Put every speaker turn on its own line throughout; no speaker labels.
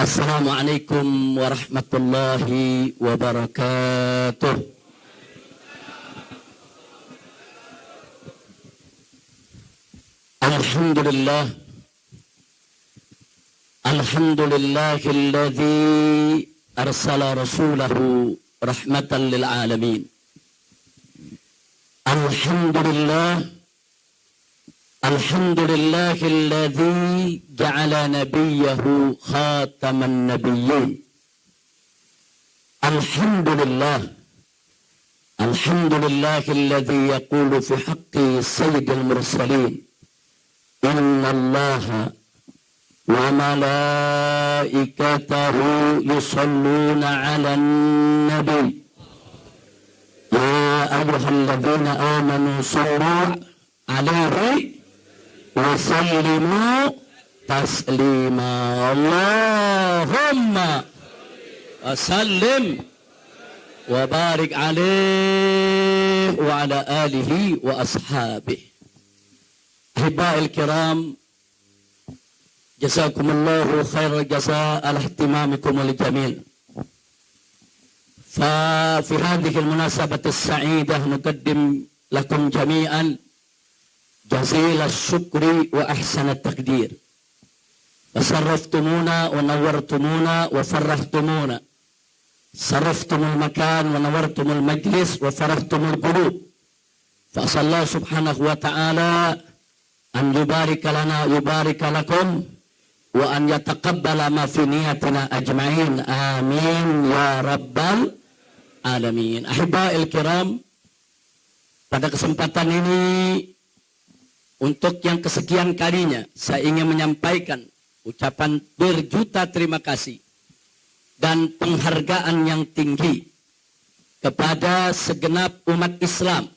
Assalamualaikum warahmatullahi wabarakatuh. Alhamdulillah. Alhamdulillahilladzi arsala rasulahu rahmatan lil alamin. Alhamdulillah. Alhamdulillahilladzi ja'ala nabiyahu khataman nabiyyin. Alhamdulillah. Alhamdulillahilladzi yaqulu fi haqqi sayyidil mursalin. Innallaha wa malaikatahu yusalluna 'alan nabi. Ya ayyuhalladzina amanu sallu 'alaihi wa sallimu taslima. Allahumma sallim wa barik alaihi wa ala alihi wa ashabihi. Ahiba'il kiram, jazakumullahu khairal jazaa ala ihtimamikum al jamil. ففي هذه المناسبة السعيدة نقدم لكم جميعا جزيل الشكر وأحسن التقدير. وشرفتمونا ونورتمونا وفرحتمونا. صرفتم المكان ونورتم المجلس وفرحتم القلوب. فأسأل الله سبحانه وتعالى أن يبارك لنا يبارك لكم وأن يتقبل ما في نيتنا أجمعين. آمين يا رب العالمين. Ahiba'il kiram, pada kesempatan ini untuk yang kesekian kalinya saya ingin menyampaikan ucapan berjuta terima kasih dan penghargaan yang tinggi kepada segenap umat Islam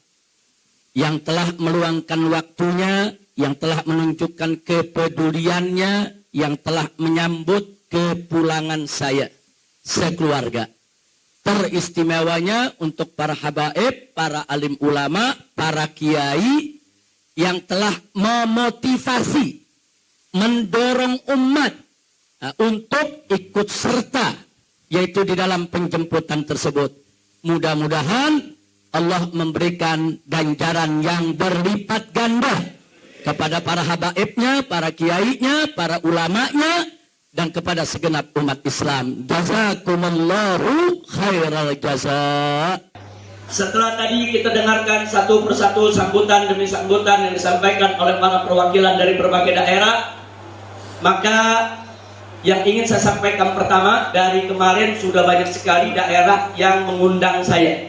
yang telah meluangkan waktunya, yang telah menunjukkan kepeduliannya, yang telah menyambut kepulangan saya sekeluarga. Teristimewanya untuk para habaib, para alim ulama, para kiai yang telah memotivasi, mendorong umat untuk ikut serta, yaitu di dalam penjemputan tersebut. Mudah-mudahan Allah memberikan ganjaran yang berlipat ganda kepada para habaibnya, para kiainya, para ulamanya, dan kepada segenap umat Islam. Jazakumullahu khairal jazaa.
Setelah tadi kita dengarkan satu persatu sambutan demi sambutan yang disampaikan oleh para perwakilan dari berbagai daerah, maka yang ingin saya sampaikan pertama, dari kemarin sudah banyak sekali daerah yang mengundang saya.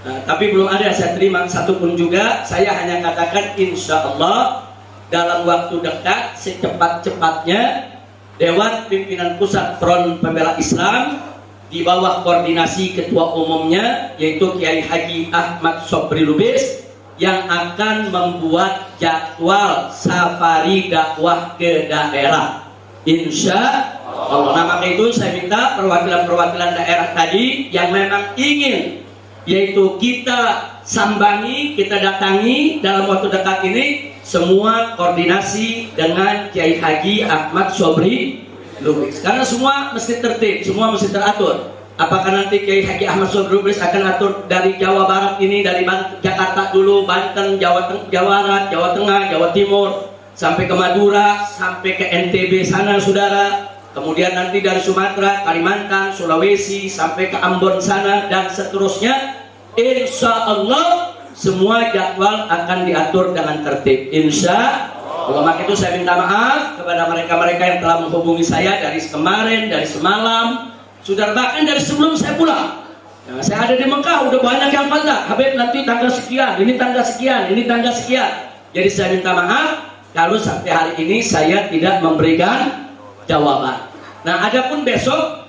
Nah, tapi belum ada yang saya terima satupun juga. Saya hanya katakan insya Allah dalam waktu dekat secepat-cepatnya Dewan Pimpinan Pusat Front Pembela Islam di bawah koordinasi ketua umumnya yaitu Kiai Haji Ahmad Sobri Lubis yang akan membuat jadwal safari dakwah ke daerah. Insya Allah. Nah, maka itu saya minta perwakilan-perwakilan daerah tadi yang memang ingin, yaitu kita sambangi, kita datangi dalam waktu dekat ini, semua koordinasi dengan Kiai Haji Ahmad Sobri Lubis. Karena semua mesti tertib, semua mesti teratur. Apakah nanti Kiai Haji Ahmad Sobri Lubis akan atur dari Jawa Barat ini, dari Jakarta dulu, Banten, Jawa Barat, Jawa Tengah, Jawa Timur, sampai ke Madura, sampai ke NTB sana saudara. Kemudian nanti dari Sumatera, Kalimantan, Sulawesi, sampai ke Ambon sana, dan seterusnya. Insya Allah semua jadwal akan diatur dengan tertib. Insya Allah. Maka itu saya minta maaf kepada mereka-mereka yang telah menghubungi saya dari kemarin, dari semalam, sudah bahkan dari sebelum saya pulang. Nah, saya ada di Mekah, udah banyak yang kontak. Habib nanti tanggal sekian, ini tanggal sekian, ini tanggal sekian. Jadi saya minta maaf kalau sampai hari ini saya tidak memberikan jawaban. Nah, adapun besok,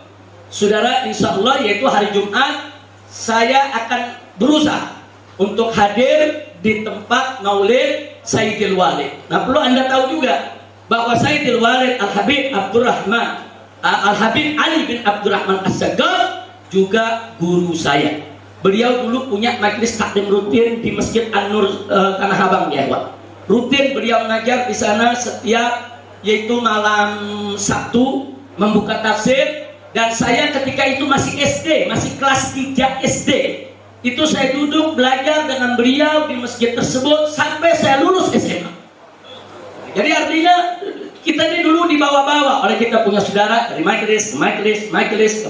saudara, insya Allah yaitu hari Jumat, saya akan berusaha untuk hadir di tempat maulid Sayyidil Walid. Nah, perlu Anda tahu juga bahwa Sayyidil Walid Al-Habib Abdurrahman Al-Habib Ali bin Abdurrahman As-Sagaf juga guru saya. Beliau dulu punya majelis taklim rutin di Masjid An-Nur Tanah Abang ya, Pak. Rutin beliau mengajar di sana setiap yaitu malam Sabtu membuka tafsir. Dan saya ketika itu masih SD, masih kelas 3 SD. Itu saya duduk belajar dengan beliau di masjid tersebut sampai saya lulus SMA. Jadi artinya kita ini dulu dibawa-bawa oleh kita punya saudara dari majelis ke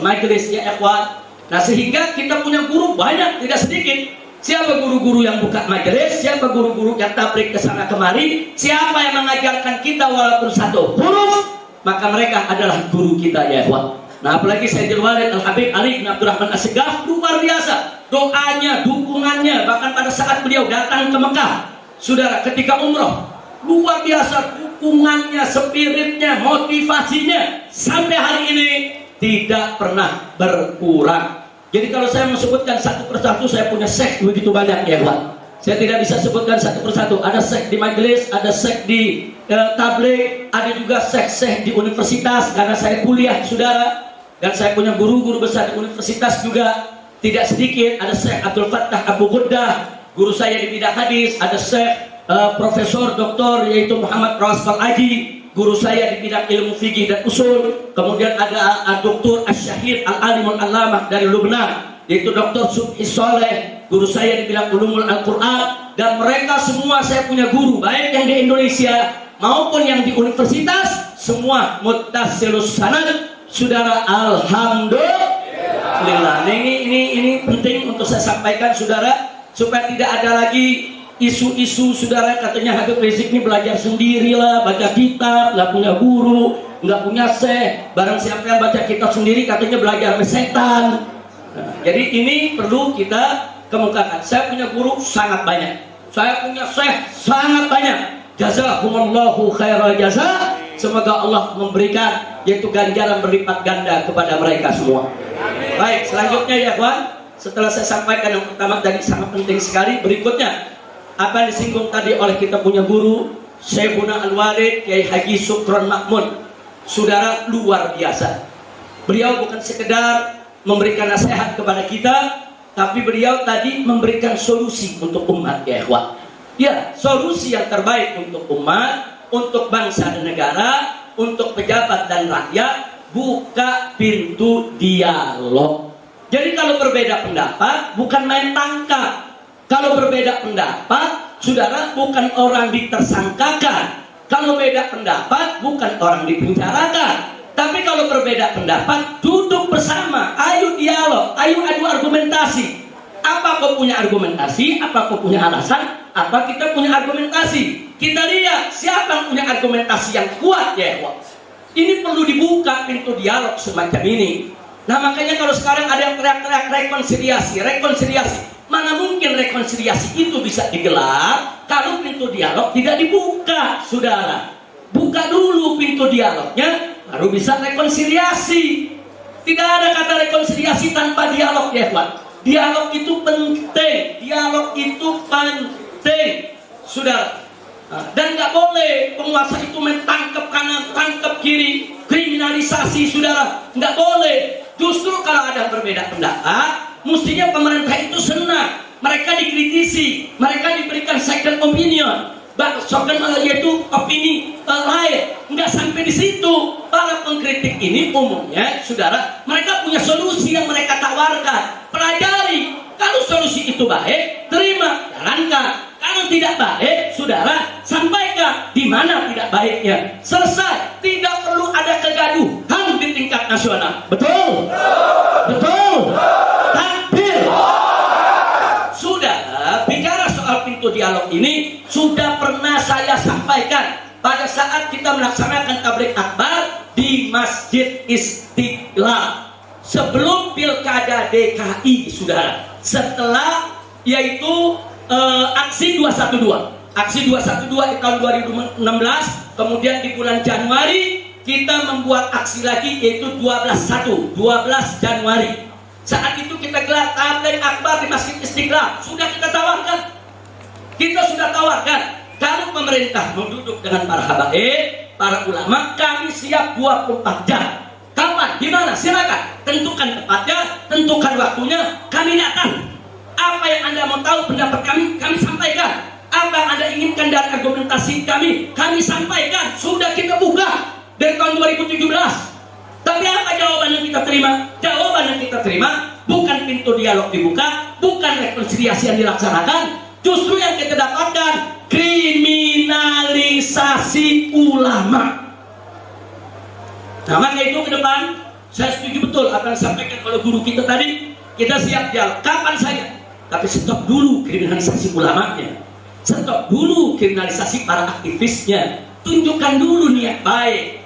majelis ya ikhwan. Nah sehingga kita punya guru banyak, tidak sedikit. Siapa guru-guru yang buka majelis, siapa guru-guru yang tablik ke sana kemari, siapa yang mengajarkan kita walaupun satu huruf, maka mereka adalah guru kita ya ikhwan. Nah apalagi Sayyidul Walid Al-Habib Ali bin Abdurrahman As-Segaf, luar biasa doanya, dukungannya, bahkan pada saat beliau datang ke Mekah, saudara, ketika umroh, luar biasa dukungannya, spiritnya, motivasinya sampai hari ini tidak pernah berkurang. Jadi kalau saya sebutkan satu persatu, saya punya syekh begitu banyak ya Pak. Saya tidak bisa sebutkan satu persatu. Ada syekh di majelis, ada syekh di tabligh, ada juga syekh di universitas karena saya kuliah saudara. Dan saya punya guru-guru besar di universitas juga tidak sedikit. Ada Syekh Abdul Fattah Abu Ghuddah, guru saya di bidang hadis. Ada Syekh Profesor Doktor yaitu Muhammad Rawasfal Aji, guru saya di bidang ilmu fikih dan usul. Kemudian ada Dr. Asy-Syahid Al-Alimul Allamah dari Lubnan, yaitu Dr. Subhi Soleh, guru saya di bidang ulumul Al-Quran. Dan mereka semua saya punya guru, baik yang di Indonesia maupun yang di universitas, semua muttasilus sanad. Saudara, alhamdulillah. Ini penting untuk saya sampaikan saudara, supaya tidak ada lagi isu-isu saudara katanya Habib Rizik ini belajar sendirilah, baca kitab, nggak punya guru, nggak punya syekh. Barang siapa yang baca kitab sendiri katanya belajar sama setan. Nah, jadi ini perlu kita kemukakan. Saya punya guru sangat banyak, saya punya syekh sangat banyak. Jazakumullahu khairal jazaa. Semoga Allah memberikan yaitu ganjaran berlipat ganda kepada mereka semua. Baik, selanjutnya ya kawan, setelah saya sampaikan yang pertama tadi sangat penting sekali, berikutnya apa yang disinggung tadi oleh kita punya guru Syekhuna Al-Walid Kiai Haji Sukron Makmun. Saudara, luar biasa. Beliau bukan sekedar memberikan nasihat kepada kita, tapi beliau tadi memberikan solusi untuk umat ya ikhwan. Ya, solusi yang terbaik untuk umat, untuk bangsa dan negara, untuk pejabat dan rakyat, buka pintu dialog. Jadi kalau berbeda pendapat, bukan main tangkap. Kalau berbeda pendapat, saudara, bukan orang ditersangkakan. Kalau beda pendapat, bukan orang dipenjarakan. Tapi kalau berbeda pendapat, duduk bersama, ayo dialog, ayo adu argumentasi. Apa kau punya argumentasi? Apa kau punya alasan? Apa kita punya argumentasi? Kita lihat siapa yang punya argumentasi yang kuat ya. Ini perlu dibuka pintu dialog semacam ini. Nah makanya kalau sekarang ada yang teriak-teriak rekonsiliasi. Mana mungkin rekonsiliasi itu bisa digelar kalau pintu dialog tidak dibuka, saudara. Buka dulu pintu dialognya, baru bisa rekonsiliasi. Tidak ada kata rekonsiliasi tanpa dialog ya Pak. Dialog itu penting, saudara. Dan nggak boleh penguasa itu mentangkap kanan, tangkap kiri, kriminalisasi, saudara. Nggak boleh. Justru kalau ada berbeda pendapat, mestinya pemerintah itu senang. Mereka dikritisi, mereka diberikan second opinion, yaitu opini lain. Nggak sampai di situ. Para pengkritik ini umumnya, saudara, mereka punya solusi yang mereka tawarkan. Pelajari. Kalau solusi itu baik, terima, jalankan. Kalau tidak baik, saudara, sampaikan di mana tidak baiknya. Selesai. Tidak perlu ada kegaduhan di tingkat nasional. Betul? Betul? Takbir. Saudara, bicara soal pintu dialog ini sudah pernah saya sampaikan pada saat kita melaksanakan tabligh akbar di Masjid Istiqlal sebelum Pilkada DKI, saudara. Setelah yaitu aksi 212. Aksi 212 di tahun 2016, kemudian di bulan Januari kita membuat aksi lagi yaitu 12 Januari. Saat itu kita gelar tabligh akbar di Masjid Istiqlal. Sudah kita tawarkan. Kalau pemerintah menduduk dengan para habaib, para ulama, kami siap 24 jam. Kapan? Di mana? Silakan. Tentukan tempatnya, tentukan waktunya, kami datang. Apa yang Anda mau tahu pendapat kami sampaikan. Apa yang Anda inginkan dari argumentasi kami sampaikan. Sudah kita buka dari tahun 2017. kita terima? Jawaban yang kita terima bukan pintu dialog dibuka, bukan rekonsiliasi yang dilaksanakan, justru yang kita dapatkan kriminalisasi ulama. Nah, maka itu ke depan saya setuju betul apa yang disampaikan oleh guru kita tadi. Kita siap dialog kapan saja, tapi stop dulu kriminalisasi ulamanya, stop dulu kriminalisasi para aktivisnya, tunjukkan dulu niat baik.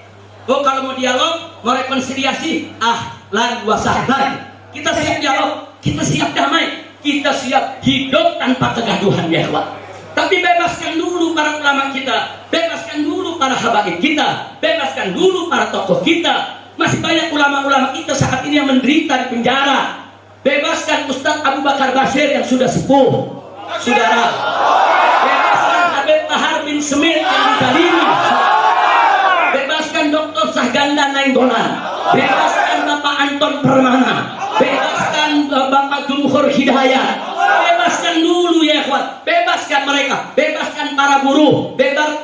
Oh, kalau mau dialog, mau rekonsiliasi, ahlan wa sahlan, kita siap dialog, kita siap damai, kita siap hidup tanpa kegaduhan ya Allah. Tapi bebaskan dulu para ulama kita, bebaskan dulu para habaib kita, bebaskan dulu para tokoh kita. Masih banyak ulama-ulama kita saat ini yang menderita di penjara. Bebaskan Ustadz Abu Bakar Bashir yang sudah sepuh, saudara. Bebaskan Habib Bahar bin Smith yang dizalimi. Bebaskan Dr. Sahganda Nainggolan. Bebaskan Bapak Anton Permana. Bebaskan Bapak Jumhur Hidayat. Bebaskan dulu ya kawan. Bebaskan mereka. Bebaskan para buruh.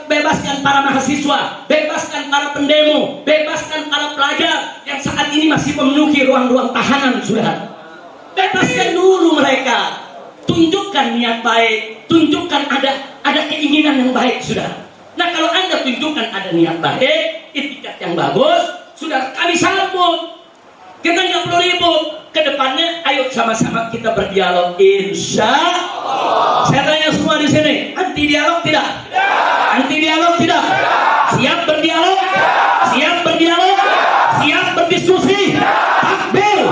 Bebaskan para mahasiswa. Bebaskan para pendemo. Bebaskan para pelajar yang saat ini masih memenuhi ruang-ruang tahanan, saudara. Bebaskan dulu mereka. Tunjukkan niat baik. Tunjukkan ada keinginan yang baik, saudara. Nah, kalau Anda tunjukkan ada niat baik, itikat yang bagus, sudah kami sambut. Kita nggak perlu ribut. Kedepannya, ayo sama-sama kita berdialog. Insya Allah. Saya tanya semua di sini, anti dialog tidak? Anti dialog tidak? Siap berdialog? Siap berdialog? Siap berdiskusi? Takbir.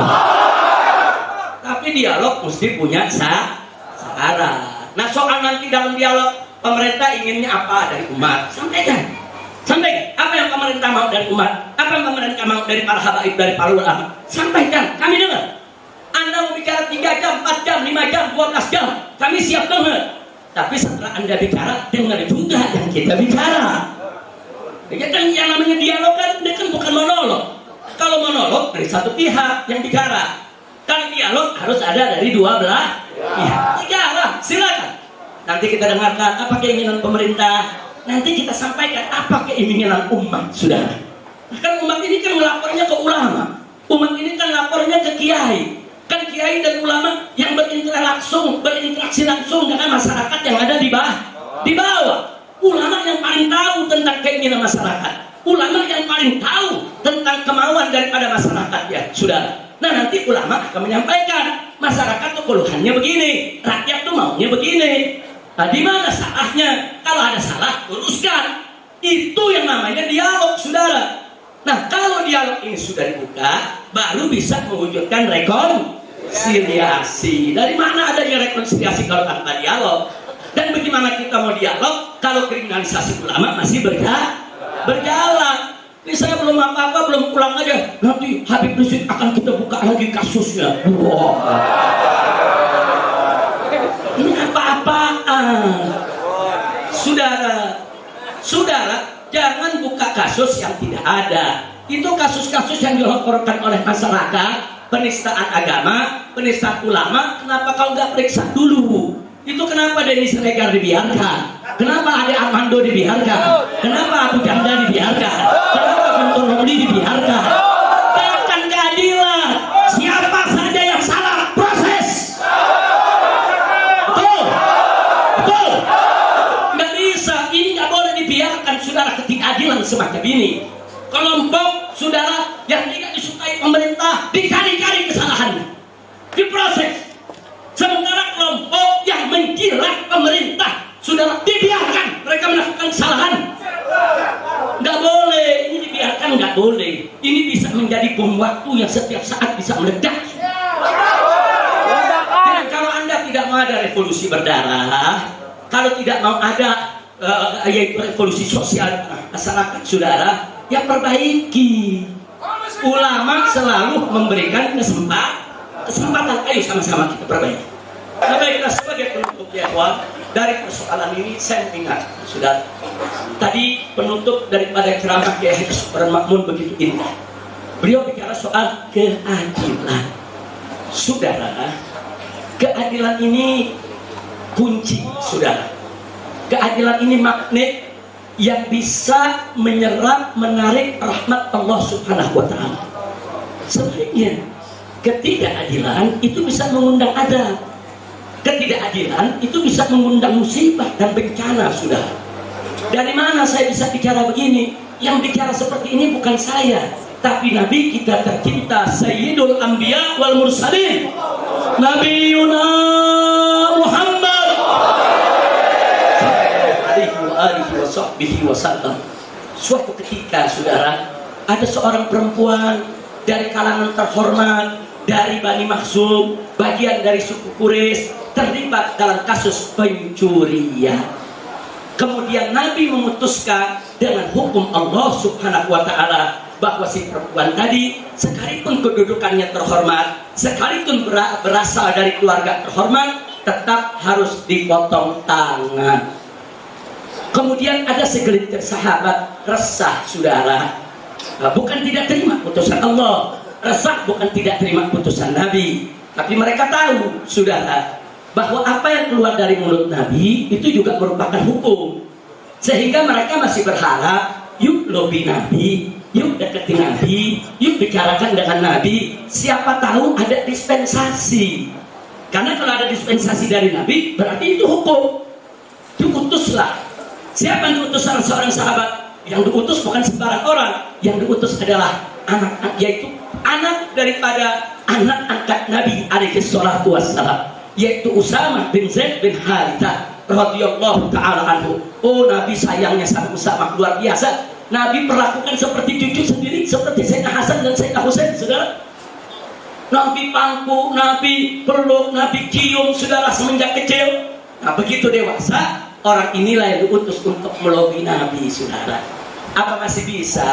Tapi dialog mesti punya syarat. Nah, soal nanti dalam dialog, pemerintah inginnya apa dari umat? Sampaikan. Sampaikan. Apa yang pemerintah mau dari umat? Apa yang pemerintah mau dari para habaib, dari para ulama? Sampaikan. Kami dengar. Anda mau bicara 3 jam, 4 jam, 5 jam, 12 jam. Kami siap dengar. Tapi setelah Anda bicara, dengar juga yang kita bicara. Ya kan yang namanya dialog kan, dia kan bukan monolog. Kalau monolog dari satu pihak yang bicara. Kalau dialog harus ada dari dua belah pihak. Bicara, silakan. Nanti kita dengarkan apa keinginan pemerintah. Nanti kita sampaikan apa keinginan umat, saudara. Kan umat ini kan melapornya ke ulama. Umat ini kan lapornya ke kiai. Kan kiai dan ulama yang berinteraksi langsung dengan masyarakat yang ada di bawah. Ulama yang paling tahu tentang keinginan masyarakat. Ulama yang paling tahu tentang kemauan daripada masyarakat, ya, saudara. Nah, nanti ulama akan menyampaikan masyarakat tuh keluhannya begini, rakyat tuh maunya begini. Nah, di mana salahnya? Kalau ada salah, luruskan. Itu yang namanya dialog, saudara. Nah, kalau dialog ini sudah dibuka, baru bisa mewujudkan rekonsiliasi. Dari mana adanya rekonsiliasi kalau tanpa dialog? Dan bagaimana kita mau dialog kalau kriminalisasi ulama masih berjalan? Ini saya belum apa-apa, belum pulang aja. Nanti Habib Rizik akan kita buka lagi kasusnya. Wow. Ini apa-apaan? Saudara, jangan buka kasus yang tidak ada. Itu kasus-kasus yang dilaporkan oleh masyarakat, penistaan agama, penistaan ulama. Kenapa kau nggak periksa dulu? Itu kenapa Denny Siregar dibiarkan? Kenapa Ade Armando dibiarkan? Kenapa Abu Janda dibiarkan? Kenapa Guntur Romli dibiarkan? Tegakkan keadilan. Siapa saja yang salah, proses. Betul? Betul? Nggak bisa. Ini nggak boleh dibiarkan, saudara, ketidakadilan semacam ini. Kelompok saudara yang tidak disukai pemerintah dicari-cari kesalahannya, diproses. Sementara kelompok yang menjilat pemerintah, saudara, dibiarkan mereka melakukan kesalahan. Nggak boleh, ini dibiarkan, nggak boleh. Ini bisa menjadi bom waktu yang setiap saat bisa meledak. Dan kalau Anda tidak mau ada revolusi berdarah, kalau tidak mau ada yaitu revolusi sosial masyarakat, saudara, ya perbaiki. Ulama selalu memberikan kesempatan. Ayo sama-sama kita perbaiki. Nah, baiklah, sebagai penutup ya kawan, dari persoalan ini saya ingat, sudah tadi penutup daripada ceramah Kiai Haji Supran Makmun begitu indah. Beliau bicara soal keadilan. Saudara, keadilan ini kunci, saudara. Keadilan ini magnet yang bisa menyerap, menarik rahmat Allah Subhanahu wa Ta'ala. Sebaliknya, ketidakadilan itu bisa mengundang adab. Ketidakadilan itu bisa mengundang musibah dan bencana, sudah. Dari mana saya bisa bicara begini? Yang bicara seperti ini bukan saya, tapi Nabi kita tercinta, Sayyidul Anbiya wal Mursalin, Nabi Yuna Muhammad alaihi wasallam. Suatu ketika, saudara, ada seorang perempuan dari kalangan terhormat dari Bani Makhzum, bagian dari suku Quraisy, terlibat dalam kasus pencurian. Kemudian Nabi memutuskan dengan hukum Allah Subhanahu wa Ta'ala bahwa si perempuan tadi, sekalipun kedudukannya terhormat, sekalipun berasal dari keluarga terhormat, tetap harus dipotong tangan. Kemudian ada segelintir sahabat resah, saudara. Bukan tidak terima putusan Allah, resah bukan tidak terima putusan Nabi, tapi mereka tahu, saudara, bahwa apa yang keluar dari mulut Nabi itu juga merupakan hukum, sehingga mereka masih berharap, yuk lobi Nabi, yuk deketi Nabi, yuk bicarakan dengan Nabi, siapa tahu ada dispensasi. Karena kalau ada dispensasi dari Nabi, berarti itu hukum. Diutuslah. Siapa yang diutus salah seorang sahabat? Yang diutus bukan sembarang orang, yang diutus adalah anak, yaitu anak daripada anak angkat Nabi alaihi salatu wassalam, yaitu Usamah bin Zaid bin Harithah radhiyallahu ta'ala anhu. Oh, Nabi sayangnya sama Usamah luar biasa. Nabi perlakukan seperti cucu sendiri, seperti Sayyidina Hasan dan Sayyidina Husain, saudara. Nabi pangku, Nabi peluk, Nabi cium, saudara, semenjak kecil. Nah, begitu dewasa, orang inilah yang diutus untuk melobi Nabi, saudara. Apa masih bisa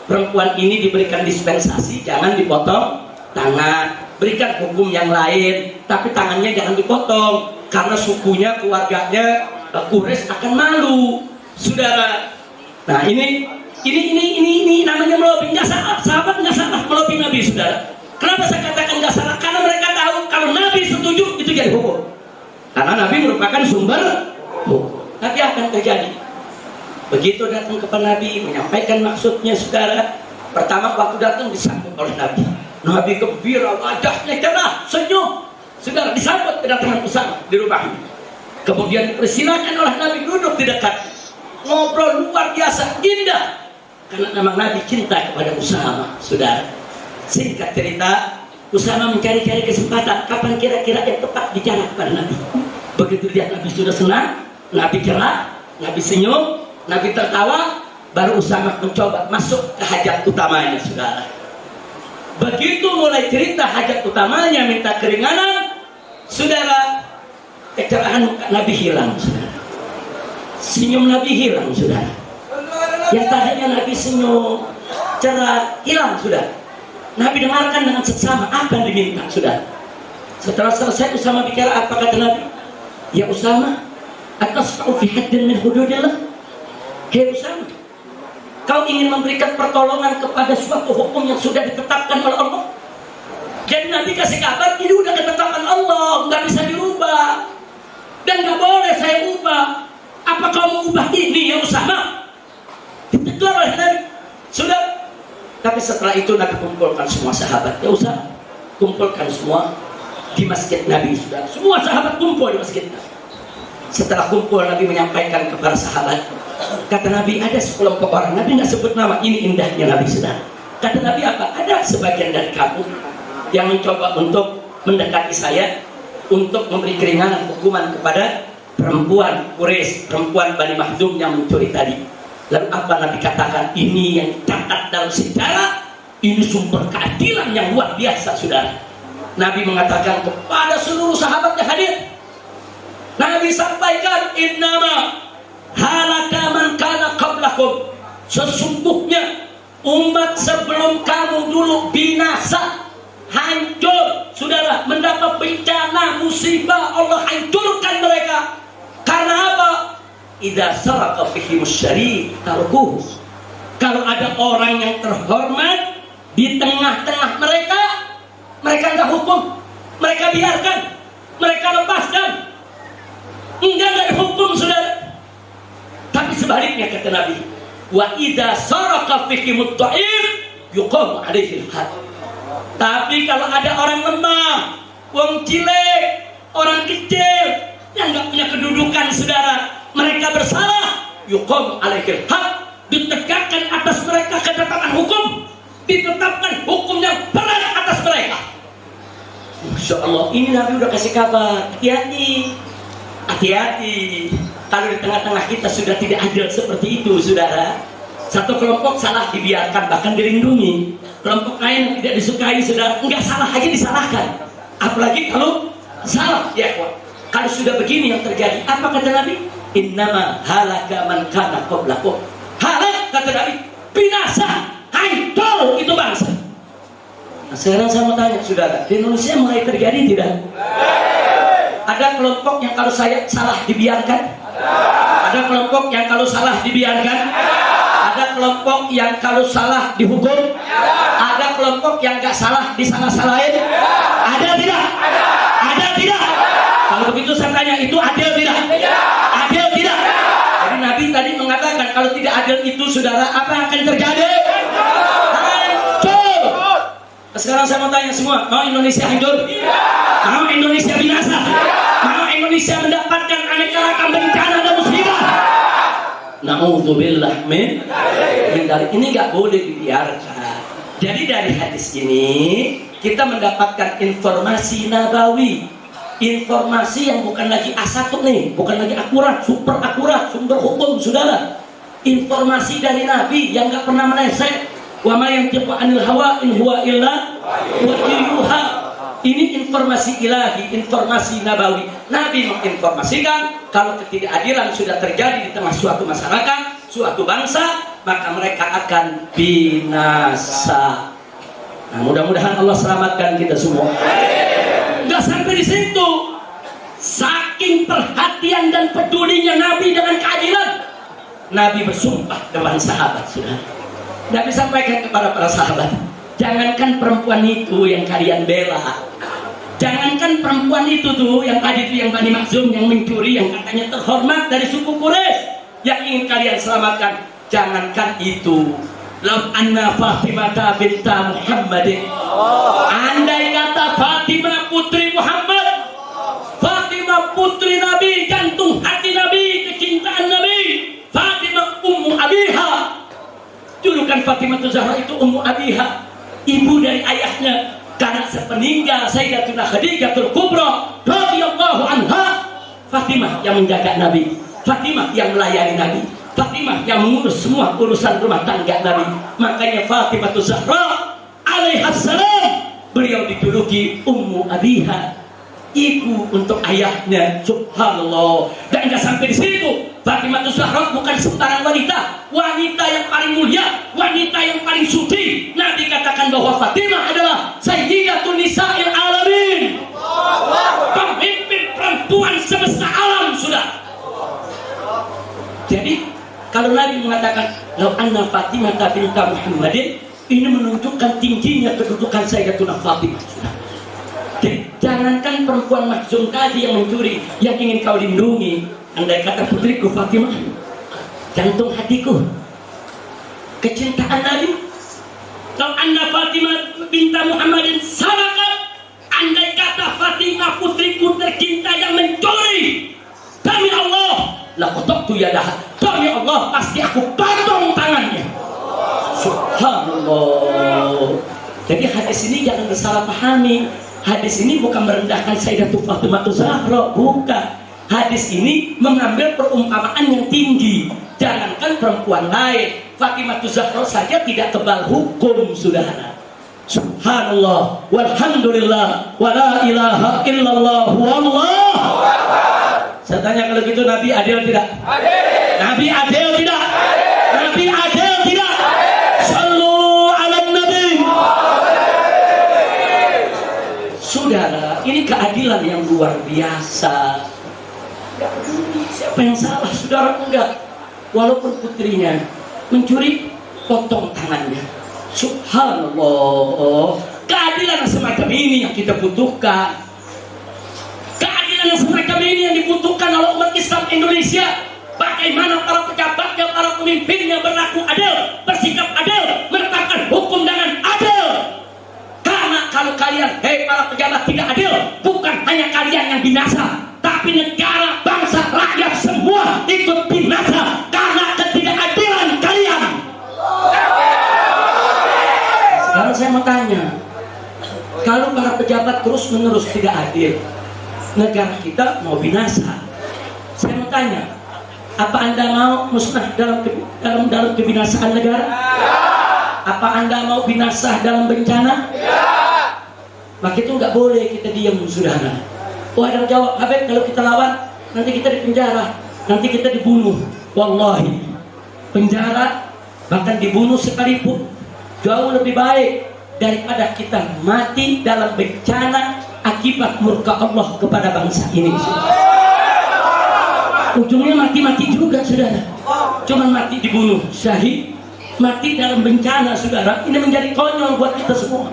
perempuan ini diberikan dispensasi, jangan dipotong tangan, berikan hukum yang lain, tapi tangannya jangan dipotong, karena sukunya, keluarganya Quraisy akan malu, saudara. Nah, ini namanya melobi. Nggak salah, sahabat nggak salah melobi Nabi, saudara. Kenapa saya katakan nggak salah? Karena mereka tahu kalau Nabi setuju itu jadi hukum, karena Nabi merupakan sumber hukum. Tapi apa yang terjadi? Begitu datang kepada Nabi, menyampaikan maksudnya, saudara. Pertama waktu datang disambut oleh Nabi. Nabi gembira, wajahnya cerah, senyum. Saudara, disambut kedatangan Usamah di rumahnya. Kemudian dipersilakan oleh Nabi duduk di dekat. Ngobrol luar biasa, indah. Karena memang Nabi cinta kepada Usamah, saudara. Singkat cerita, Usamah mencari-cari kesempatan kapan kira-kira yang tepat bicara kepada Nabi. Begitu lihat Nabi sudah senang, Nabi cerah, Nabi senyum, Nabi tertawa, baru Usamah mencoba masuk ke hajat utamanya, saudara. Begitu mulai cerita hajat utamanya, minta keringanan, saudara, kecerahan Nabi hilang, saudara. Senyum Nabi hilang, saudara. Yang tadinya Nabi senyum, cerah, hilang, saudara. Nabi dengarkan dengan seksama apa yang diminta, saudara. Setelah selesai Usamah bicara, apa kata Nabi? Ya Usamah, atasfa'u fi haddin min hududillah. Hei Usamah, kau ingin memberikan pertolongan kepada suatu hukum yang sudah ditetapkan oleh Allah. Jadi Nabi kasih kabar, ini udah ketetapan Allah, nggak bisa dirubah dan nggak boleh saya ubah. Apa kau mau ubah ini, ya Usamah? Ditegur oleh Nabi. Sudah. Tapi setelah itu Nabi kumpulkan semua sahabat. Ya Usamah, kumpulkan semua di masjid Nabi, sudah. Semua sahabat kumpul di masjid Nabi. Setelah kumpul, Nabi menyampaikan kepada sahabat. Kata Nabi, ada sekelompok orang, Nabi nggak sebut nama, ini indahnya Nabi, sudah. Kata Nabi apa? Ada sebagian dari kamu yang mencoba untuk mendekati saya, untuk memberi keringanan hukuman kepada perempuan Quraisy, perempuan Bani Makhzum yang mencuri tadi. Lalu apa Nabi katakan? Ini yang dicatat dalam sejarah, ini sumber keadilan yang luar biasa, saudara. Nabi mengatakan kepada seluruh sahabat yang hadir, Nabi sampaikan, innama halaka man kana qablakum. Sesungguhnya umat sebelum kamu dulu binasa, hancur, saudara, mendapat bencana, musibah, Allah hancurkan mereka. Karena apa? Idza saraka fihim syarif tarkuh. Kalau ada orang yang terhormat di tengah-tengah mereka, mereka enggak hukum, mereka biarkan, mereka lepaskan, enggak dihukum, saudara. Tapi sebaliknya kata Nabi, wa idza saraka fihim dhaif yuqam alaihi al-had. Tapi kalau ada orang lemah, wong cilik, orang kecil yang nggak punya kedudukan, saudara, mereka bersalah, yuqam alaihil haq, ditegakkan atas mereka ketetapan hukum, ditetapkan hukum yang berat atas mereka. Masya Allah, ini Nabi udah kasih kabar, hati-hati, hati-hati. Kalau di tengah-tengah kita sudah tidak adil seperti itu, saudara. Satu kelompok salah dibiarkan, bahkan dilindungi. Kelompok lain tidak disukai, saudara, enggak salah aja disalahkan. Apalagi kalau salah, ya kawan. Kalau sudah begini yang terjadi, apa kata Nabi? Innama halaka man kana qablakum. Halak, kata Nabi, binasa, hancur itu bangsa. Nah, sekarang saya mau tanya, saudara, di Indonesia mulai terjadi tidak? Ada kelompok yang kalau saya salah dibiarkan? Ada kelompok yang kalau salah dibiarkan? Ada kelompok yang kalau salah dihukum? Ada kelompok yang gak salah disalah-salahin? Ada tidak? Ada tidak? Kalau begitu saya tanya, itu adil tidak? Adil tidak? Jadi Nabi tadi mengatakan kalau tidak adil itu, saudara, apa yang akan terjadi? Hancur. Sekarang saya mau tanya semua, mau Indonesia hancur? Mau Indonesia binasa? Mau Indonesia mendapatkan aneka ragam bencana dan musibah? Na'udzubillah min dzalik. Ini nggak boleh dibiarkan. Jadi dari hadis ini kita mendapatkan informasi nabawi, informasi yang bukan lagi A1 nih, bukan lagi akurat, super akurat, sumber hukum, saudara. Informasi dari Nabi yang nggak pernah meleset. Wa ma yantiqu 'anil hawa in huwa illa wahyuha. Ini informasi ilahi, informasi nabawi. Nabi menginformasikan kalau ketidakadilan sudah terjadi di tengah suatu masyarakat, suatu bangsa, maka mereka akan binasa. Nah, mudah-mudahan Allah selamatkan kita semua. Nggak sampai di situ. Saking perhatian dan pedulinya Nabi dengan keadilan, Nabi bersumpah depan sahabat, saudara. Nabi sampaikan kepada para sahabat, jangankan perempuan itu yang kalian bela, jangankan perempuan itu tuh yang tadi itu yang Bani Makhzum yang mencuri, yang katanya terhormat dari suku Quraisy, yang ingin kalian selamatkan, jangankan itu. Lam anna Fatimah binta Muhammadin, andai kata Fatimah putri Muhammad, Fatimah putri Nabi, jantung hati Nabi, kecintaan Nabi, Fatimah ummu abiha. Julukan Fatimah Zahra itu ummu abiha, ibu dari ayahnya, karena sepeninggal Sayyidatuna Khadijatul Kubra radhiyallahu anha, Fatimah yang menjaga Nabi, Fatimah yang melayani Nabi, Fatimah yang mengurus semua urusan rumah tangga Nabi. Makanya Fatimah Zahra alaihassalam, beliau dijuluki ummu abiha, ibu untuk ayahnya. Subhanallah. Dan nggak sampai di situ, Fatimah Zahra bukan sembarang wanita, wanita yang paling mulia, wanita yang paling suci. Nabi katakan bahwa Fatimah adalah sayyidatun nisa'il alamin, pemimpin perempuan semesta alam, sudah. Jadi kalau Nabi mengatakan lau anna Fatimah binta Muhammadin, ini menunjukkan tingginya kedudukan Sayyidatuna Fatimah, sudah. Jadi, jangankan perempuan Makhzum tadi yang mencuri, yang ingin kau lindungi, andai kata putriku Fatimah, jantung hatiku, kecintaan Nabi. Kalau anda Fatimah binta Muhammadin sarakat, andai kata Fatimah putriku tercinta yang mencuri, demi Allah, laqattu yadaha, demi Allah pasti aku potong tangannya. Subhanallah. Jadi hadis ini jangan disalahpahami. Hadis ini bukan merendahkan Sayyidatuna Fatimah Zahra, bukan. Hadis ini mengambil perumpamaan yang tinggi. Jangankan perempuan lain, Fatimah Zahra saja tidak kebal hukum, saudara. Subhanallah, walhamdulillah, wala ilaha illallah, wallahu akbar. Saya tanya, kalau gitu Nabi adil tidak? Adil. Nabi adil tidak? Adil. Nabi adil tidak? Sallu ala Nabi. Saudara, ini keadilan yang luar biasa. Gak peduli siapa yang salah, saudara, enggak. Walaupun putrinya mencuri, potong tangannya. Subhanallah. Keadilan semacam ini yang kita butuhkan. Keadilan semacam ini yang dibutuhkan oleh umat Islam Indonesia. Bagaimana para pejabatnya, para pemimpinnya berlaku adil, bersikap adil, menetapkan hukum dengan adil. Karena kalian, hei para pejabat tidak adil, bukan hanya kalian yang binasa, tapi negara, bangsa, rakyat semua ikut binasa karena ketidakadilan kalian. Sekarang saya mau tanya, kalau para pejabat terus-menerus tidak adil, negara kita mau binasa. Saya mau tanya, apa Anda mau musnah dalam kebinasaan negara? Apa Anda mau binasa dalam bencana? Maka itu nggak boleh kita diam, saudara. Oh, ada yang jawab, Habib, kalau kita lawan nanti kita dipenjara, nanti kita dibunuh. Wallahi, penjara bahkan dibunuh sekalipun jauh lebih baik daripada kita mati dalam bencana akibat murka Allah kepada bangsa ini. Ujungnya mati-mati juga, saudara. Cuman mati dibunuh, syahid, mati dalam bencana, saudara. Ini menjadi konyol buat kita semua.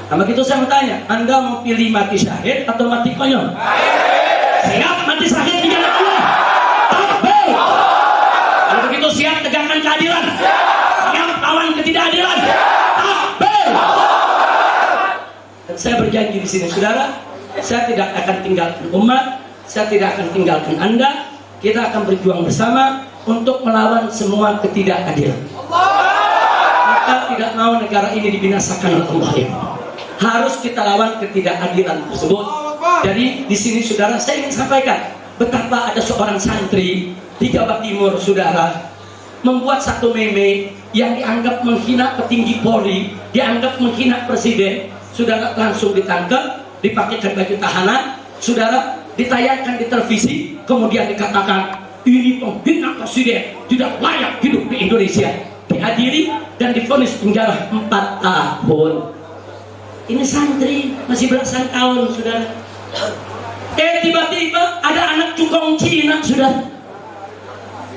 Nah, begitu saya mau tanya, Anda mau pilih mati syahid atau mati konyol? Siap mati syahid di jalan Allah. Takbir. Kalau begitu siap tegakkan keadilan. Siap lawan ketidakadilan. Takbir. Dan saya berjanji di sini, saudara, saya tidak akan tinggalkan umat, saya tidak akan tinggalkan Anda. Kita akan berjuang bersama untuk melawan semua ketidakadilan. Kita tidak mau negara ini dibinasakan oleh Allah. Harus kita lawan ketidakadilan tersebut. Jadi di sini, saudara, saya ingin sampaikan betapa ada seorang santri di Jawa Timur, saudara, membuat satu meme yang dianggap menghina petinggi Polri, dianggap menghina presiden. Saudara, langsung ditangkap, dipakaikan baju tahanan, saudara, ditayangkan di televisi, kemudian dikatakan ini penghina presiden, tidak layak hidup di Indonesia, dihadiri dan divonis penjara 4 tahun. Ini santri masih belasan tahun, saudara. Tiba-tiba ada anak cukong Cina, saudara,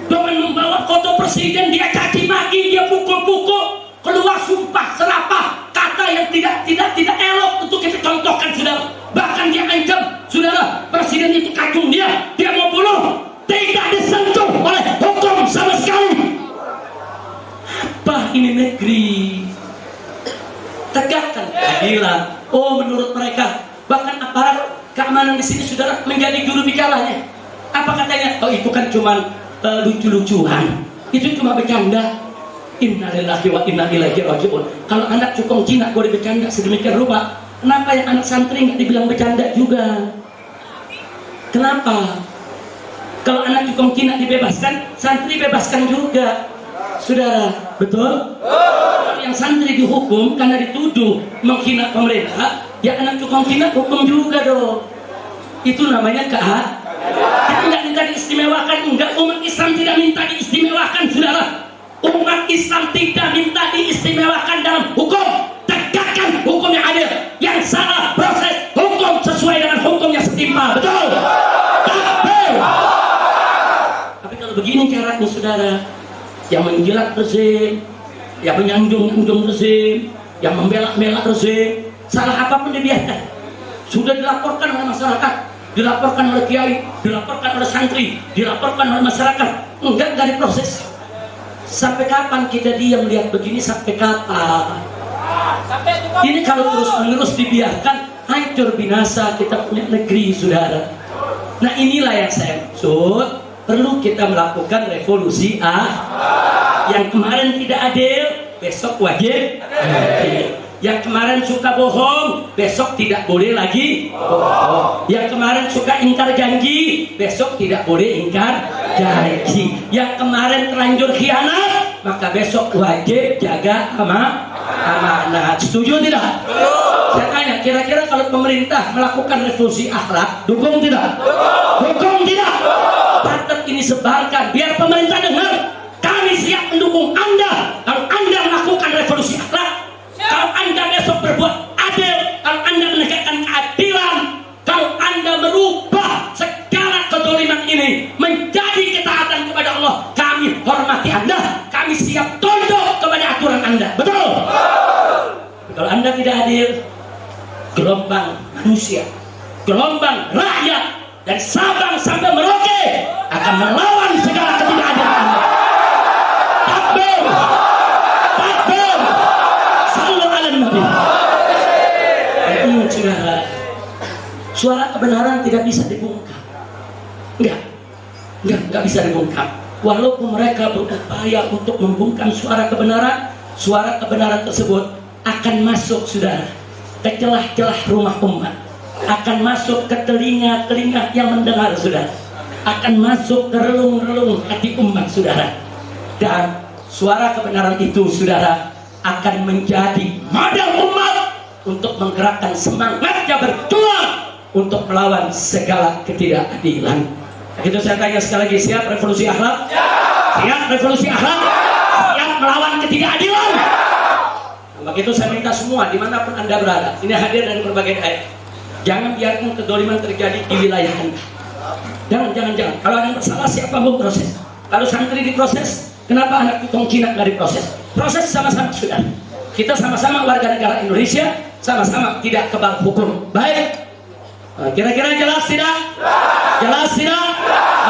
dengan membawa foto presiden, dia caci maki, dia pukul-pukul, keluar sumpah serapah kata yang tidak elok untuk kita contohkan, saudara. Bahkan dia ancam, saudara, presiden itu kacung dia mau bunuh, tidak disentuh oleh hukum sama sekali. Apa ini negeri? Tegakkan keadilan. Oh, menurut mereka, bahkan aparat keamanan di sini, saudara, menjadi juru bicaranya. Apa katanya? Oh, itu kan cuma lucu-lucuan, itu cuma bercanda. Innalillahi wa inna ilaihi raji'un. Kalau anak cukong Cina boleh bercanda sedemikian rupa, kenapa yang anak santri nggak dibilang bercanda juga? Kenapa? Kalau anak cukong Cina dibebaskan, santri bebaskan juga, saudara. Betul? Kalau yang santri dihukum karena dituduh menghina pemerintah, ya anak cukong Cina hukum juga dong. Itu namanya keadilan. Kita nggak minta diistimewakan, enggak. Umat Islam tidak minta diistimewakan, saudara. Umat Islam tidak minta diistimewakan dalam hukum. Tegakkan hukum yang adil. Yang salah proses hukum sesuai dengan hukum yang setimpal. Betul? Takbir. Tapi kalau begini caranya, saudara, yang menjilat rezim, yang menyanjung-nyanjung rezim, yang membela-bela rezim, salah apapun dibiarkan. Sudah dilaporkan oleh masyarakat, dilaporkan oleh kiai, dilaporkan oleh santri, dilaporkan oleh masyarakat, enggak diproses. Sampai kapan kita diam melihat begini? Sampai kapan? Ini kalau terus-menerus dibiarkan, hancur binasa kita punya negeri, saudara. Nah, inilah yang saya maksud, perlu kita melakukan revolusi yang kemarin tidak adil, besok wajib adil. Yang kemarin suka bohong, besok tidak boleh lagi bohong. Yang kemarin suka ingkar janji, besok tidak boleh ingkar janji. Yang kemarin terlanjur khianat, maka besok wajib jaga amanah. Setuju tidak? Saya tanya, kira-kira kalau pemerintah melakukan revolusi akhlak, dukung tidak? Dukung tidak? Patut ini sebarkan, biar pemerintah dengar. Kami siap mendukung Anda kalau Anda melakukan revolusi akhlak. Kalau Anda besok berbuat adil, kalau Anda menegakkan keadilan, kalau Anda merubah segala kezaliman ini menjadi ketaatan kepada Allah, kami hormati Anda, kami siap tunduk kepada aturan Anda. Betul? Kalau Anda tidak adil, gelombang manusia, gelombang rakyat dari Sabang sampai Merauke akan melawan segala ketidakadilan Anda. Takbir! Takbir! Suara kebenaran tidak bisa dibungkam. Enggak bisa dibungkam. Walaupun mereka berupaya untuk membungkam suara kebenaran tersebut akan masuk, saudara, ke celah-celah rumah umat, akan masuk ke telinga-telinga yang mendengar, saudara, akan masuk ke relung-relung hati umat, saudara. Dan suara kebenaran itu, saudara, akan menjadi modal umat untuk menggerakkan semangatnya berjuang untuk melawan segala ketidakadilan. Itu saya tanya sekali lagi, siap revolusi akhlak? Siap revolusi akhlak? Siap melawan ketidakadilan? Begitu saya minta semua dimanapun Anda berada, ini hadir dari berbagai daerah, jangan biarkan kedoliman terjadi di wilayah Anda. Jangan. Kalau ada yang bersalah, siapa mau proses? Kalau santri diproses, kenapa anak tukang Cina nggak diproses? Proses sama-sama, sudah. Kita sama-sama warga negara Indonesia, sama-sama tidak kebal hukum. Baik. Kira-kira jelas tidak? Jelas tidak?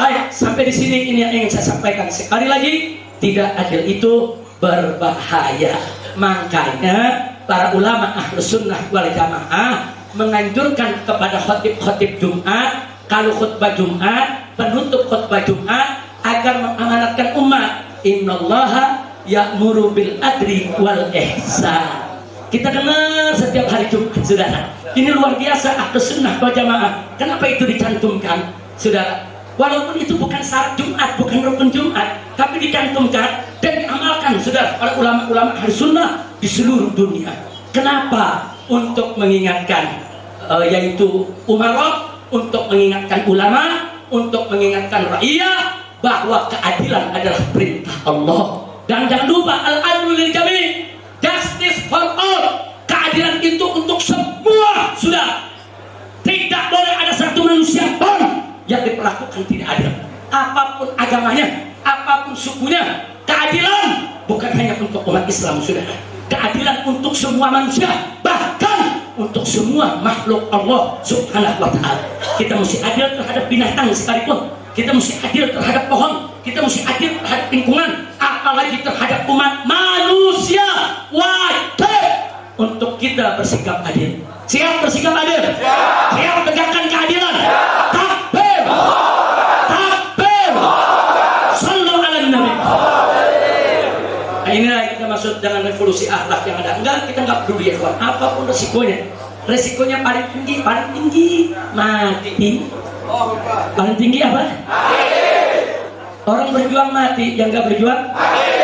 Baik. Sampai di sini ini yang ingin saya sampaikan. Sekali lagi, tidak adil itu berbahaya. Makanya para ulama Ahlus Sunnah wal Jamaah menganjurkan kepada khotib-khotib Jumat, kalau khutbah Jumat, penutup khutbah Jumat, agar mengamanatkan umat. Innallaha ya'muru bil adli wal ihsan. Kita dengar setiap hari Jumat, saudara. Ini luar biasa Ahlus Sunnah wal Jamaah. Kenapa itu dicantumkan, saudara? Walaupun itu bukan syarat Jumat, bukan rukun Jumat, tapi dicantumkan dan diamalkan, saudara, oleh ulama-ulama Ahlus Sunnah di seluruh dunia. Kenapa? Untuk mengingatkan yaitu umarok, untuk mengingatkan ulama, untuk mengingatkan rakyat bahwa keadilan adalah perintah Allah. Dan jangan lupa al-adlu lil jami', justice for all. Keadilan itu untuk semua, sudah. Tidak boleh ada satu manusia pun yang diperlakukan tidak adil. Apapun agamanya, apapun sukunya, keadilan bukan hanya untuk umat Islam, sudah. Keadilan untuk semua manusia, bahkan untuk semua makhluk Allah Subhanahu wa ta'ala. Kita mesti adil terhadap binatang sekalipun, kita mesti adil terhadap pohon, kita mesti adil terhadap lingkungan, apalagi terhadap umat manusia. Wajib untuk kita bersikap adil. Siap bersikap adil? Siap tegakkan keadilan? Takbir! Takbir! Sallu ala nabi. Nah, inilah yang kita maksud dengan revolusi akhlak yang ada. Enggak, kita enggak peduli ya kawan, apapun resikonya. Resikonya paling tinggi mati. Paling tinggi apa? Orang berjuang mati, yang enggak berjuang mati.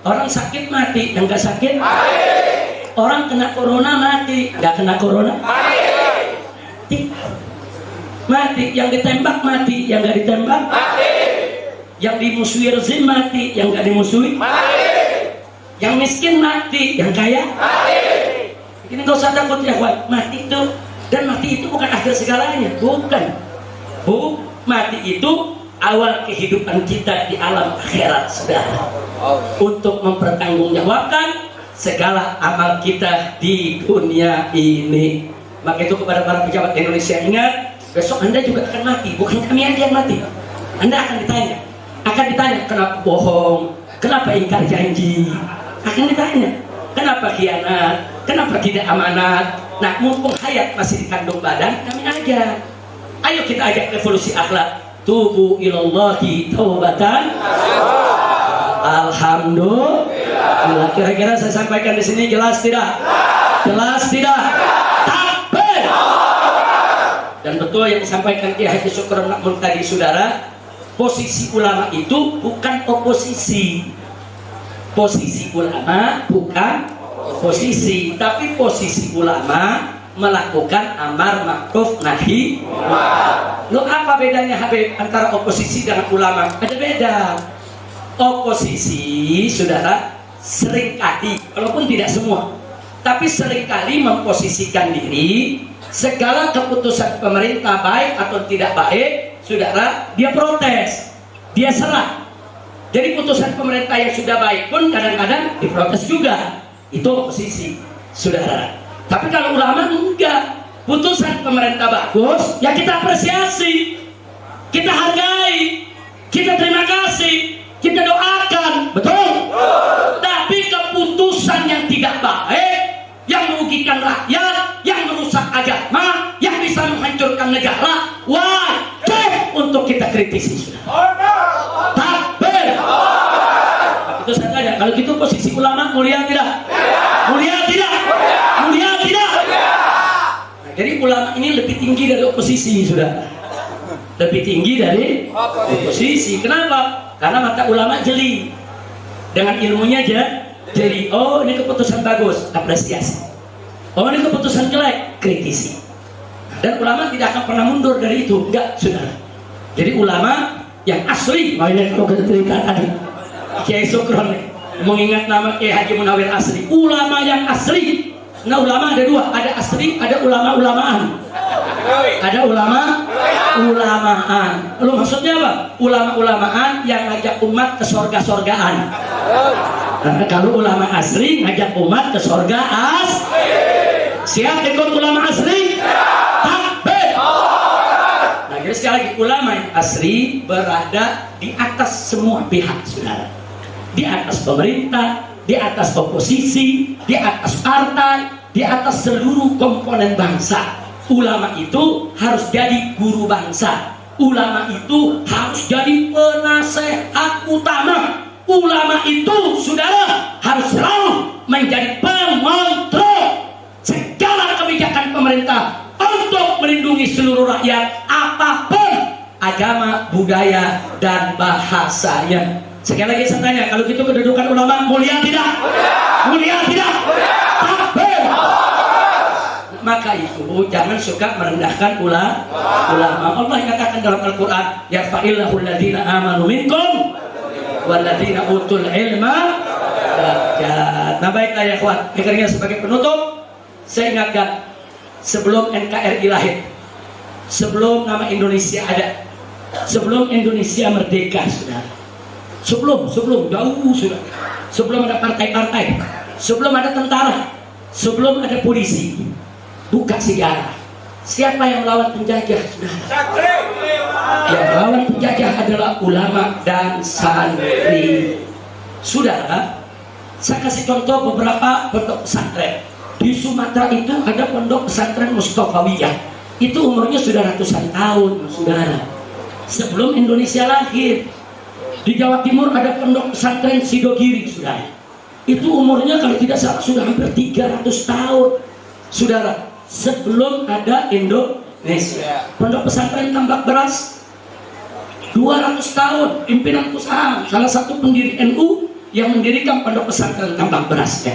Orang sakit mati, yang enggak sakit mati. Orang kena corona mati, enggak kena corona mati. Mati, yang ditembak mati, yang enggak ditembak mati. Yang dimusuhi rezim mati, yang enggak dimusuhi mati. Yang miskin mati, yang kaya mati. Ini gak usah takut ya, kawan. Mati itu, dan mati itu bukan akhir segalanya, bukan. Mati itu awal kehidupan kita di alam akhirat, saudara. Untuk mempertanggungjawabkan segala amal kita di dunia ini. Maka itu kepada para pejabat Indonesia, ingat, besok Anda juga akan mati, bukan kami aja yang mati. Anda akan ditanya, kenapa bohong, kenapa ingkar janji, akan ditanya, kenapa khianat, kenapa tidak amanat. Nah, mumpung hayat masih dikandung badan, kami ajar. Ayo kita ajak revolusi akhlak. Tubu ilallahi taubatan. Alhamdulillah. Kira-kira saya sampaikan di sini jelas tidak? Jelas tidak? Takbir. Dan betul yang disampaikan Kiai Haji Syukron Makmun tadi, saudara. Posisi ulama itu bukan oposisi. Posisi ulama bukan oposisi, tapi posisi ulama melakukan amar ma'ruf nahi. Lo apa bedanya Habib antara oposisi dengan ulama? Ada beda. Oposisi, saudara, seringkali, walaupun tidak semua, tapi seringkali memposisikan diri, segala keputusan pemerintah baik atau tidak baik, saudara, dia protes, dia serah. Jadi putusan pemerintah yang sudah baik pun kadang-kadang diprotes juga. Itu oposisi, saudara. Tapi kalau ulama enggak, putusan pemerintah bagus, ya kita apresiasi, kita hargai, kita terima kasih, kita doakan, betul? Tapi keputusan yang tidak baik, yang merugikan rakyat, yang merusak agama, yang bisa menghancurkan menghancurkan negara, wajib untuk kita kritisi. Takbir. Itu saya tanya, kalau gitu posisi ulama mulia tidak? Mulia tidak? Mulia tidak? Nah, jadi ulama ini lebih tinggi dari oposisi, sudah. Lebih tinggi dari oposisi. Kenapa? Karena mata ulama jeli, dengan ilmunya aja jeli. Oh, ini keputusan bagus, apresiasi. Oh, ini keputusan jelek, kritisi. Dan ulama tidak akan pernah mundur dari itu, enggak, saudara. Jadi ulama yang asli, ini kalau kita cerita tadi, Kiai Sukron, mengingat nama Kiai Haji Munawir asli, ulama yang asli. Nah, ulama ada dua, ada asli, ada ulama-ulamaan. Ada ulama-ulamaan. Lalu maksudnya apa? Ulama-ulamaan yang ngajak umat ke sorga-sorgaan. Karena kalau ulama asli ngajak umat ke sorga siap ikut ulama asli? Takbir. Nah, jadi sekali lagi, ulama yang asli berada di atas semua pihak, saudara. Di atas pemerintah, di atas oposisi, di atas partai, di atas seluruh komponen bangsa. Ulama itu harus jadi guru bangsa. Ulama itu harus jadi penasehat utama. Ulama itu, saudara, harus selalu menjadi pengontrol segala kebijakan pemerintah untuk melindungi seluruh rakyat, apapun agama, budaya, dan bahasanya. Sekali lagi saya tanya, kalau gitu kedudukan ulama mulia tidak? Mulia tidak? Takbir. Maka itu jangan suka merendahkan ulama. Allah katakan dalam Al-Quran, yarfa'illahu alladhina amanu minkum walladhina utul ilma darajat. Nah, baiklah ya ikhwan, akhirnya sebagai penutup saya ingatkan, sebelum NKRI lahir, sebelum nama Indonesia ada, sebelum Indonesia merdeka, saudara, sebelum jauh, sudah, sebelum ada partai-partai, sebelum ada tentara, sebelum ada polisi, buka sejarah. Siapa yang melawan penjajah, saudara? Yang melawan penjajah adalah ulama dan santri. Saudara, saya kasih contoh beberapa pondok pesantren. Di Sumatera itu ada pondok pesantren Mustofawiyah. Itu umurnya sudah ratusan tahun, saudara. Sebelum Indonesia lahir. Di Jawa Timur ada pondok pesantren Sidogiri, saudara. Itu umurnya kalau tidak salah sudah hampir 300 tahun, saudara. Sebelum ada Indonesia. Pondok pesantren Tambak Beras 200 tahun, pimpinan pusat, salah satu pendiri NU yang mendirikan pondok pesantren Tambak Beras, ya.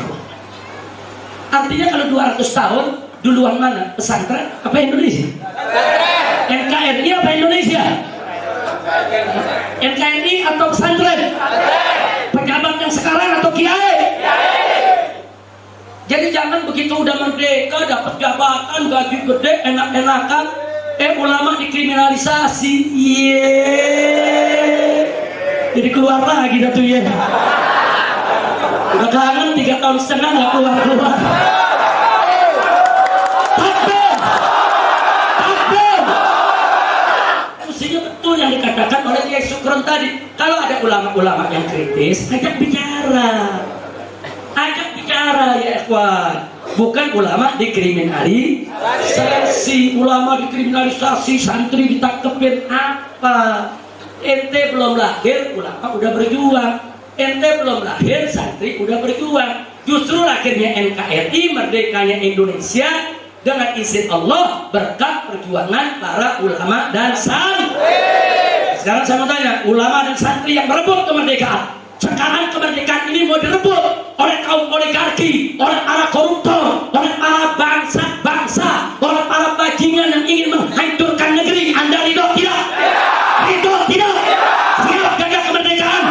Artinya kalau 200 tahun, duluan mana? Pesantren apa Indonesia? NKRI apa Indonesia? NKRI atau pesantren? Pejabat yang sekarang atau kiai? Jadi jangan begitu udah merdeka, dapat jabatan, gaji gede, enak-enakan, ulama dikriminalisasi. Jadi keluar lagi dah tuh, ya. Udah kangen 3 tahun setengah nggak keluar. Takbir. Mestinya betul yang dikatakan oleh Kiai Sukron tadi. Kalau ada ulama-ulama yang kritis, ajak bicara. Ya ikhwan, bukan ulama dikriminalisasi. Ulama dikriminalisasi, santri ditangkepin apa? Ente belum lahir, ulama udah berjuang. Ente belum lahir, santri udah berjuang. Justru akhirnya NKRI, merdekanya Indonesia, dengan izin Allah, berkat perjuangan para ulama dan santri. Sekarang saya mau tanya, ulama dan santri yang merebut kemerdekaan, sekarang kemerdekaan ini mau direbut oleh kaum oligarki, oleh para koruptor, oleh para bangsa-bangsa, oleh para bajingan yang ingin menghancurkan negeri. Anda ridho tidak? Ridho tidak? Siap jaga kemerdekaan?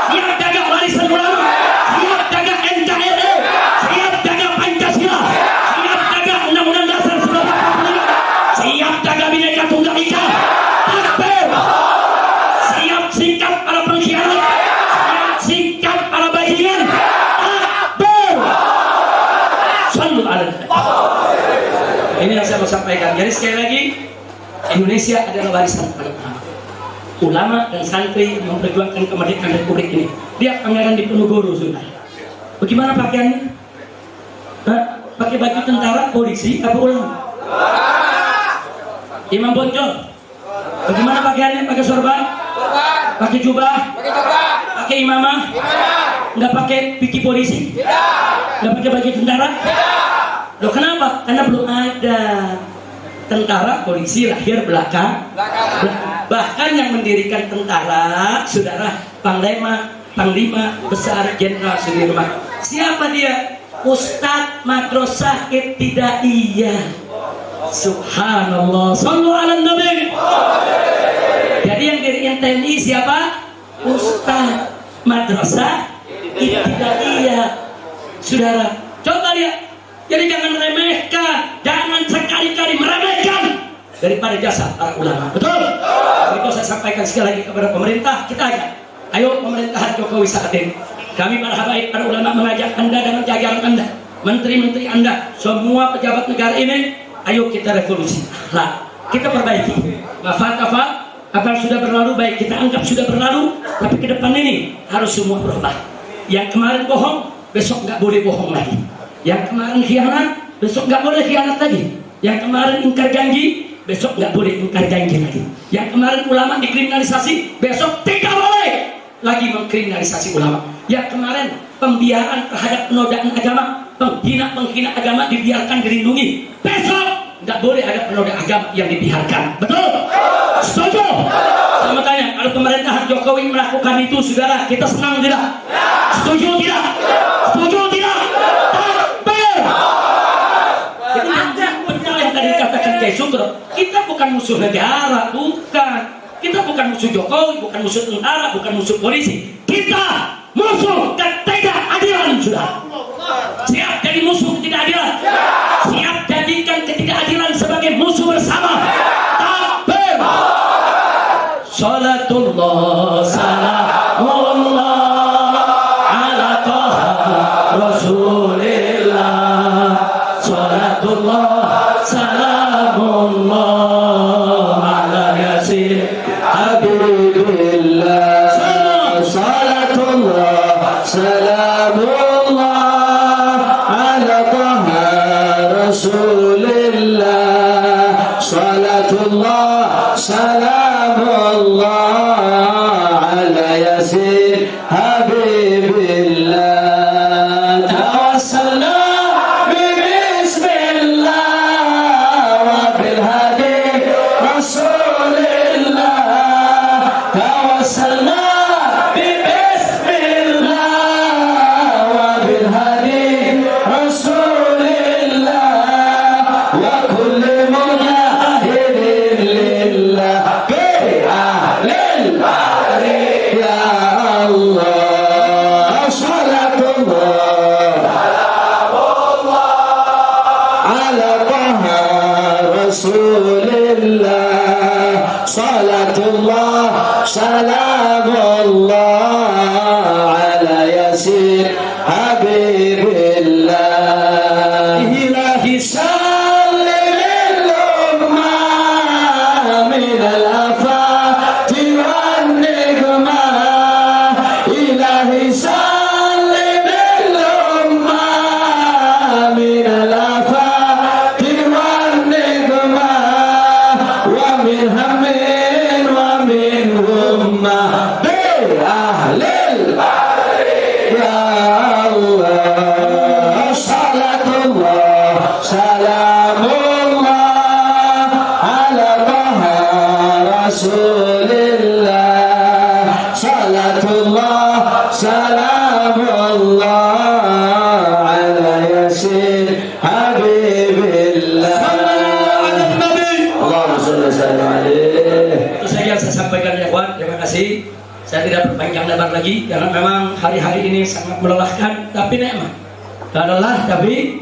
Siap jaga warisan ulama? Siap jaga NKRI? Siap jaga Pancasila? Siap jaga Undang-Undang Dasar 1945? Siap jaga Bhinneka Tunggal Ika? Takbir! Siap sikap para pengkhianat? Sikap para bajingan. Takbir. Sallu alaihi. Ini yang saya mau sampaikan. Jadi sekali lagi, Indonesia adalah warisan para ulama dan santri yang memperjuangkan kemerdekaan Republik ini. Lihat Pangeran Diponegoro, sudah. Bagaimana pakaiannya? Pakai baju tentara, polisi, apa ulama? Imam Boncol. Bagaimana pakaiannya? Pakai sorban? Pakai jubah? Pakai imamah? Nggak pakai piki polisi? Nggak pakai baju tentara? Loh kenapa? Karena belum ada tentara polisi lahir belakang. Bahkan yang mendirikan tentara, saudara, Panglima Besar Jenderal Sudirman. Siapa dia? Ustadz Madrasah Ibtidaiyah. Subhanallah. Sallu ala Nabi. Jadi yang diriin TNI siapa? Ustadz Madrasah Ibtidaiyah. Saudara, coba lihat. Jadi jangan remehkan, jangan sekali-kali meremehkan daripada jasa para ulama. Betul? Itu saya sampaikan sekali lagi kepada pemerintah, kita ajak. Ayo pemerintahan Jokowi saat ini. Kami para habaib, para ulama mengajak Anda dengan jajaran Anda, menteri-menteri Anda, semua pejabat negara ini, ayo kita revolusi. Lah, kita perbaiki. Ngafat-ngafat, apa yang sudah berlalu baik kita anggap sudah berlalu, tapi ke depan ini harus semua berubah. Yang kemarin bohong, besok nggak boleh bohong lagi. Yang kemarin khianat, besok nggak boleh khianat lagi. Yang kemarin ingkar janji, besok nggak boleh ingkar janji lagi. Yang kemarin ulama dikriminalisasi, besok tidak boleh lagi mengkriminalisasi ulama. Yang kemarin pembiaran terhadap penodaan agama, penghina agama dibiarkan dilindungi, besok nggak boleh ada penoda agama yang dibiarkan. Betul? Setuju? Saya tanya, kalau pemerintahan Jokowi melakukan itu, saudara, kita senang tidak? Setuju tidak? Setuju tidak? Kita bukan musuh negara, bukan. Kita bukan musuh Jokowi, bukan musuh tentara, bukan musuh polisi. Kita musuh ketidakadilan, sudah. Siap jadi musuh ketidakadilan? Siap jadikan ketidakadilan sebagai musuh bersama? Takbir! Salatullah, salamullah ala Taha Rasulillah. Salatullah, salamullah ala Yasin Habibillah. Salatullah, salamullah ala Taha Rasulillah. Salatullah, salamullah ala Yasin Habibillah. Tawassalna salamullah ala Yasin Habibillah. Ilahi salimil ummah minal afati wan nikmah. Ilahi salimil ummah minal afati wan nikmah. Wa min hammin wa min ummah ahlil ya Allah. Salatullah, salamullah ala Taha Rasulillah. Salatullah, salamullah ala Yasin Habibillah. Allahumma shalli wa sallim alaihi. Itu saja saya sampaikan ya kawan. Terima kasih. Saya tidak berpanjang lebar lagi karena memang hari-hari ini sangat melelahkan, tapi nikmat. Lelah tapi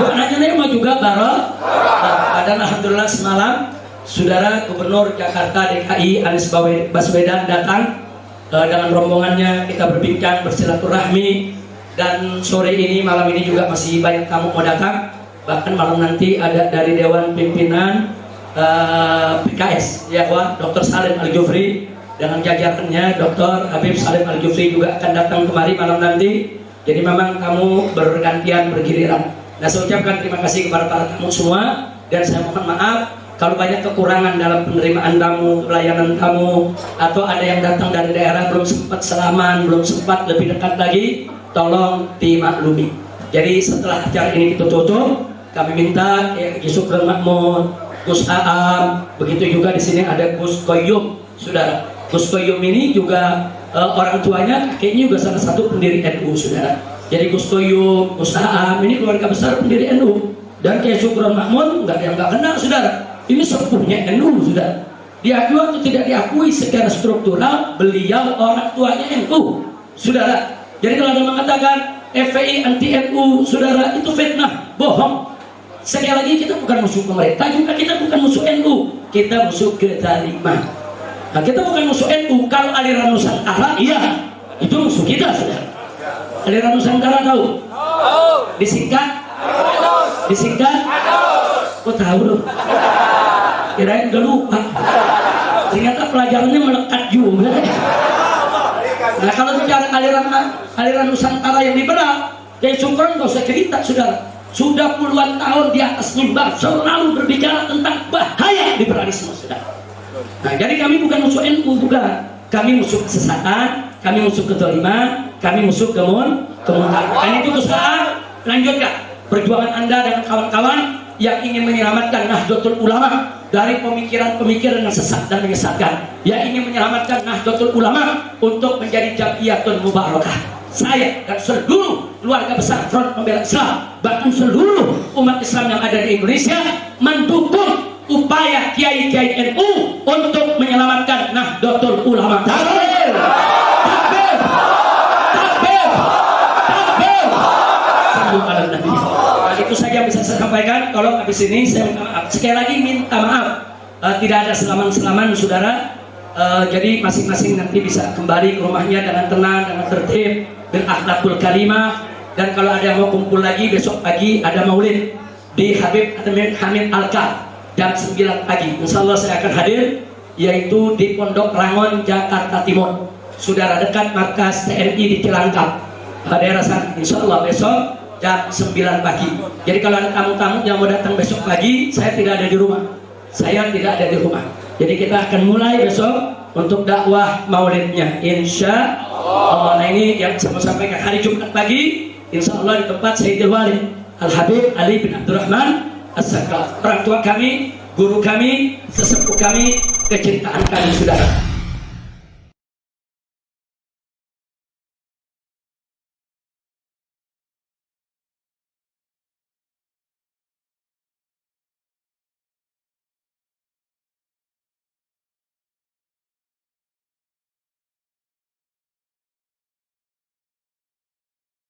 bukan hanya nikmat juga barokah. Dan alhamdulillah semalam Saudara Gubernur Jakarta DKI Anies Baswedan datang dengan rombongannya, kita berbincang, bersilaturahmi, dan sore ini, malam ini juga masih banyak tamu mau datang. Bahkan malam nanti ada dari Dewan Pimpinan PKS, ya kawan, Dr. Salim Al-Jufri dengan jajarannya. Dr. Habib Salim Al-Jufri juga akan datang kemari malam nanti. Jadi memang kamu bergantian, bergiliran. Nah, saya ucapkan terima kasih kepada para tamu semua, dan saya mohon maaf Kalau banyak kekurangan dalam penerimaan tamu, pelayanan tamu, atau ada yang datang dari daerah belum sempat salaman, belum sempat lebih dekat lagi, tolong dimaklumi. Jadi setelah acara ini kita tutup, kami minta Haji Sukron Makmun, Gus Aam, begitu juga di sini ada Gus Koyum, saudara. Gus Koyum ini juga orang tuanya kayaknya juga salah satu pendiri NU, saudara. Jadi Gus Koyum, Gus Aam ini keluarga besar pendiri NU. Dan Haji Sukron Makmun nggak ada yang nggak kenal, saudara. Ini sepuhnya NU, saudara. Diakui atau tidak diakui secara struktural, beliau orang tuanya NU, saudara. Jadi kalau ada mengatakan FPI anti NU, saudara, itu fitnah, bohong. Sekali lagi, kita bukan musuh pemerintah, juga kita bukan musuh NU, kita musuh kezalimah. Nah, kita bukan musuh NU. Kalau aliran Nusantara, iya, itu musuh kita, saudara. Aliran Nusantara tahu? Disingkat? Disingkat? Kok tahu loh? Kirain udah lupa. Ternyata pelajarannya melekat juga. Nah, kalau bicara aliran Nusantara yang liberal, Haji Sukron nggak usah cerita, saudara. Sudah puluhan tahun di atas mimbar selalu berbicara tentang bahaya liberalisme, saudara. Nah, jadi kami bukan musuh NU, bukan. Kami musuh kesesatan, kami musuh kezaliman, kami musuh kemuntahan. Dan itu kesalahan. Lanjutkan perjuangan Anda dan kawan-kawan yang ingin menyelamatkan Nahdlatul Ulama dari pemikiran-pemikiran yang sesat dan menyesatkan, yang ingin menyelamatkan Nahdlatul Ulama untuk menjadi Jam'iyatun Mubarakah. Saya dan seluruh keluarga besar Front Pembela Islam, bahkan seluruh umat Islam yang ada di Indonesia mendukung upaya kiai-kiai NU untuk menyelamatkan Nahdlatul Ulama. Takbir! Takbir! Takbir! Takbir! Sallu ala Nabi. Itu saja bisa saya sampaikan. Kalau habis ini saya minta maaf. Sekali lagi minta maaf. Tidak ada selaman-selaman, saudara. Jadi masing-masing nanti bisa kembali ke rumahnya dengan tenang, dengan tertib, dengan akhlakul karimah. Dan kalau ada yang mau kumpul lagi besok pagi ada maulid di Habib Hamid Alka jam 9 pagi. Insya Allah saya akan hadir, yaitu di Pondok Rangon, Jakarta Timur. Saudara, dekat markas TNI di Cilangkap, daerah sana. Insya Allah besok jam 9 pagi. Jadi kalau ada tamu-tamu yang mau datang besok pagi, saya tidak ada di rumah. Saya tidak ada di rumah. Jadi kita akan mulai besok untuk dakwah maulidnya, insya Allah. Nah, ini yang saya mau sampaikan hari Jumat pagi, insya Allah di tempat Sayyidil Walid Al Habib Ali bin Abdurrahman As-Sakaf. Orang tua kami, guru kami, sesepuh kami, kecintaan kami, saudara.